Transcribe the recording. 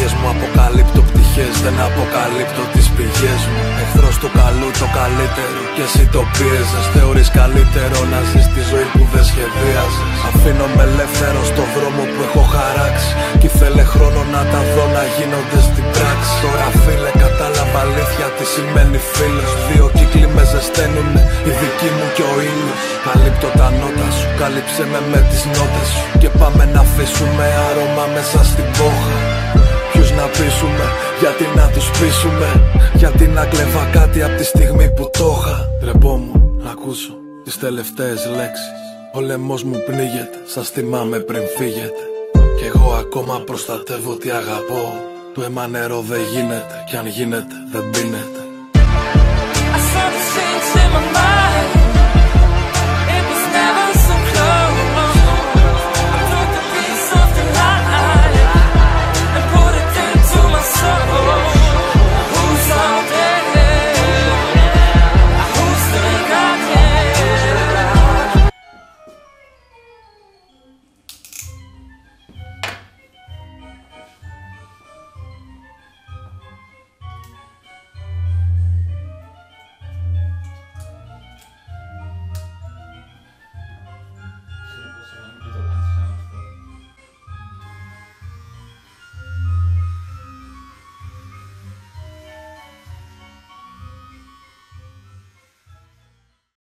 ευχές μου αποκαλύπτω πτυχές, δεν αποκαλύπτω τις πηγές μου. Εχθρός του καλού το καλύτερο και εσύ το πίεζες. Θεωρείς καλύτερο να ζεις τη ζωή που δεν σχεδίαζες. Αφήνομαι ελεύθερο στο δρόμο που έχω χαράξει κι ήθελε χρόνο να τα δω να γίνονται στην πράξη. Τώρα φίλε κατάλαβα αλήθεια τι σημαίνει φίλος. Δύο κύκλοι με ζεσταίνουνε, η δική μου και ο ήλιος. Καλύπτω τα νότα σου, κάλυψε με τις νότες σου και πάμε να αφήσουμε άρωμα μέσα στην πόχα. Ποιους να πείσουμε, γιατί να τους πείσουμε, γιατί να κλέβα κάτι από τη στιγμή που το είχα. Τρεπόμουν να ακούσω τις τελευταίες λέξεις. Ο λαιμός μου πνίγεται, σας θυμάμαι πριν φύγετε. Κι εγώ ακόμα προστατεύω τι αγαπώ. Το αίμα νερό δεν γίνεται, κι αν γίνεται δεν πίνεται.